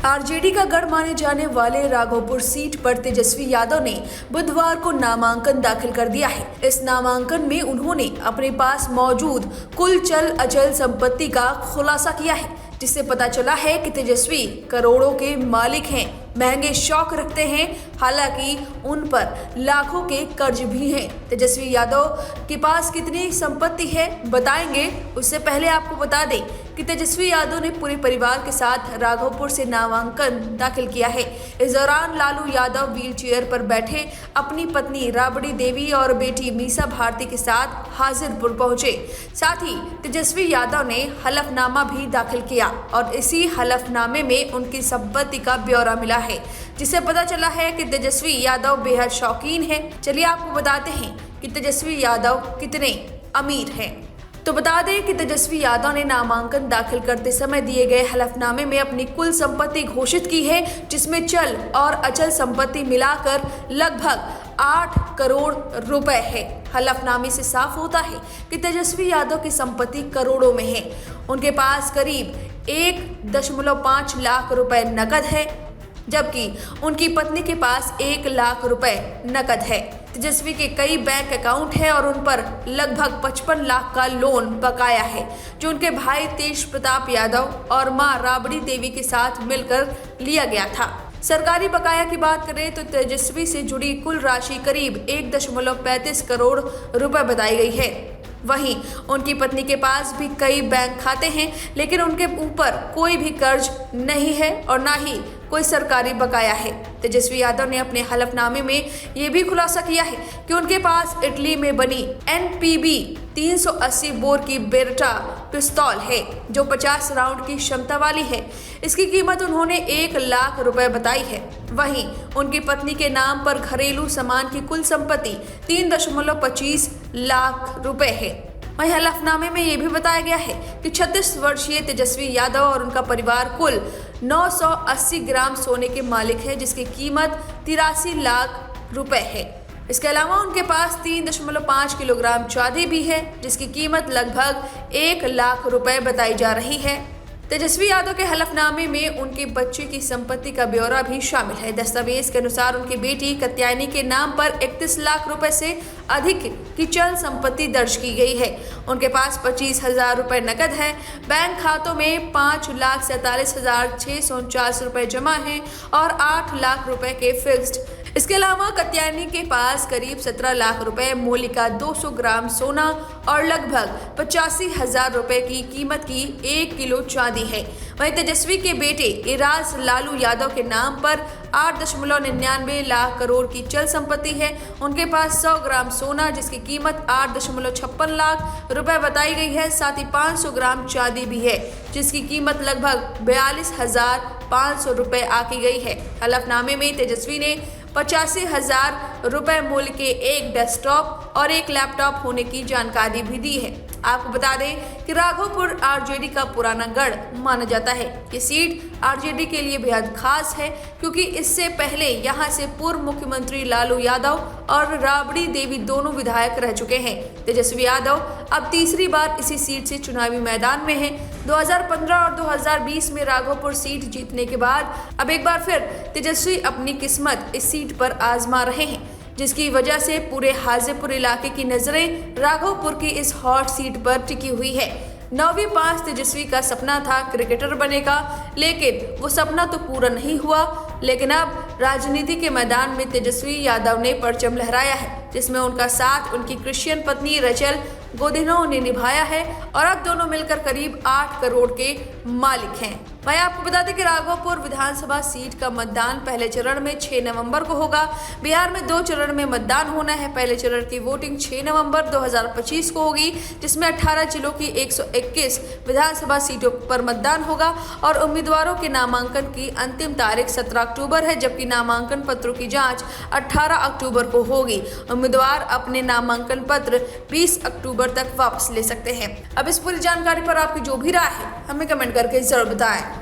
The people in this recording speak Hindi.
आरजेडी का गढ़ माने जाने वाले राघोपुर सीट पर तेजस्वी यादव ने बुधवार को नामांकन दाखिल कर दिया है। इस नामांकन में उन्होंने अपने पास मौजूद कुल चल अचल संपत्ति का खुलासा किया है, जिससे पता चला है कि तेजस्वी करोड़ों के मालिक हैं, महंगे शौक रखते हैं, हालांकि उन पर लाखों के कर्ज भी हैं। तेजस्वी यादव के पास कितनी संपत्ति है बताएंगे, उससे पहले आपको बता दें कि तेजस्वी यादव ने पूरे परिवार के साथ राघोपुर से नामांकन दाखिल किया है। इस दौरान लालू यादव व्हील चेयर पर बैठे अपनी पत्नी राबड़ी देवी और बेटी मीसा भारती के साथ हाजिरपुर पहुंचे। साथ ही तेजस्वी यादव ने हलफनामा भी दाखिल किया और इसी हलफनामे में उनकी संपत्ति का ब्यौरा मिला है, जिससे पता चला है कि तेजस्वी यादव बेहद शौकीन हैं। चलिए आपको बताते हैं कि तेजस्वी यादव कितने अमीर हैं। तो बता दें कि तेजस्वी यादव ने नामांकन दाखिल करते समय दिए गए हलफनामे में अपनी कुल संपत्ति घोषित की है, जिसमें चल और अचल संपत्ति मिलाकर लगभग 8 करोड़ रुपए है। हलफनामे से साफ होता है कि तेजस्वी यादव की संपत्ति करोड़ों में है। उनके पास करीब 1.5 लाख रुपए नकद है, जबकि उनकी पत्नी के पास 1 लाख रुपए नकद है। तेजस्वी के कई बैंक अकाउंट है और उन पर लगभग 55 लाख का लोन बकाया है, जो उनके भाई तेज प्रताप यादव और मां राबड़ी देवी के साथ मिलकर लिया गया था। सरकारी बकाया की बात करें तो तेजस्वी से जुड़ी कुल राशि करीब 1.35 करोड़ रुपए बताई गई है। वहीं उनकी पत्नी के पास भी कई बैंक खाते हैं, लेकिन उनके ऊपर कोई भी कर्ज नहीं है और ना ही कोई सरकारी बकाया है। तेजस्वी यादव ने अपने हलफनामे में ये भी खुलासा किया है कि उनके पास इटली में बनी NPB 380 बोर की बेरटा पिस्तौल है, जो 50 राउंड की क्षमता वाली है। इसकी कीमत उन्होंने 1 लाख रुपए बताई है। वहीं उनकी पत्नी के नाम पर घरेलू सामान की कुल संपत्ति 3.25 लाख रुपए है। वहीं हलफनामे में यह भी बताया गया है कि 36 वर्षीय तेजस्वी यादव और उनका परिवार कुल 980 ग्राम सोने के मालिक है, जिसकी कीमत 83 लाख रुपए है। इसके अलावा उनके पास 3.5 किलोग्राम चांदी भी है, जिसकी कीमत लगभग 1 लाख रुपए बताई जा रही है। तेजस्वी यादव के हलफनामे में उनके बच्चे की संपत्ति का ब्यौरा भी शामिल है। दस्तावेज के अनुसार उनकी बेटी कात्यायनी के नाम पर 31 लाख रुपए से अधिक की चल संपत्ति दर्ज की गई है। उनके पास 25,000 रुपए नकद है। बैंक खातों में 5,47,649 रुपए जमा है और 8 लाख रुपए के फिक्स्ड। इसके अलावा कात्यायनी के पास करीब 17 लाख रुपए मूल्य का 200 ग्राम सोना और लगभग 85,000 रुपए की कीमत की 1 किलो चांदी है। वहीं तेजस्वी के बेटे इराज लालू यादव के नाम पर 8.99 लाख करोड़ की चल संपत्ति है। उनके पास 100 ग्राम सोना, जिसकी कीमत 8.56 लाख रुपए बताई गई है। साथ ही 500 ग्राम चांदी भी है, जिसकी कीमत लगभग 42,500 रुपए आकी गई है। हलफनामे में तेजस्वी ने 85,000 रुपए मूल्य के एक डेस्कटॉप और एक लैपटॉप होने की जानकारी भी दी है। आपको बता दें कि राघोपुर आरजेडी का पुराना गढ़ माना जाता है। ये सीट आरजेडी के लिए बेहद खास है, क्योंकि इससे पहले यहां से पूर्व मुख्यमंत्री लालू यादव और राबड़ी देवी दोनों विधायक रह चुके हैं। तेजस्वी यादव अब तीसरी बार इसी सीट से चुनावी मैदान में हैं। 2015 और 2020 में राघोपुर सीट जीतने के बाद अब एक बार फिर तेजस्वी अपनी किस्मत इस सीट पर आजमा रहे हैं, जिसकी वजह से पूरे हाजीपुर इलाके की नजरें राघोपुर की इस हॉट सीट पर टिकी हुई है। 9वीं पास तेजस्वी का सपना था क्रिकेटर बनने का, लेकिन वो सपना तो पूरा नहीं हुआ। लेकिन अब राजनीति के मैदान में तेजस्वी यादव ने परचम लहराया है, जिसमें उनका साथ उनकी क्रिश्चियन पत्नी रचल गोदिनो ने निभाया है और अब दोनों मिलकर करीब 8 करोड़ के मालिक हैं। भाई आपको बता दें कि राघोपुर विधानसभा सीट का मतदान पहले चरण में 6 नवंबर को होगा। बिहार में 2 चरण में मतदान होना है। पहले चरण की वोटिंग 6 नवंबर 2025 को होगी, जिसमें 18 जिलों की 121 विधानसभा सीटों पर मतदान होगा और उम्मीदवारों के नामांकन की अंतिम तारीख 17 अक्टूबर है, जबकि नामांकन पत्रों की जाँच 18 अक्टूबर को होगी। उम्मीदवार अपने नामांकन पत्र 20 अक्टूबर तक वापस ले सकते हैं। अब इस पूरी जानकारी पर आपकी जो भी राय है हमें कमेंट करके जरूर बताएं।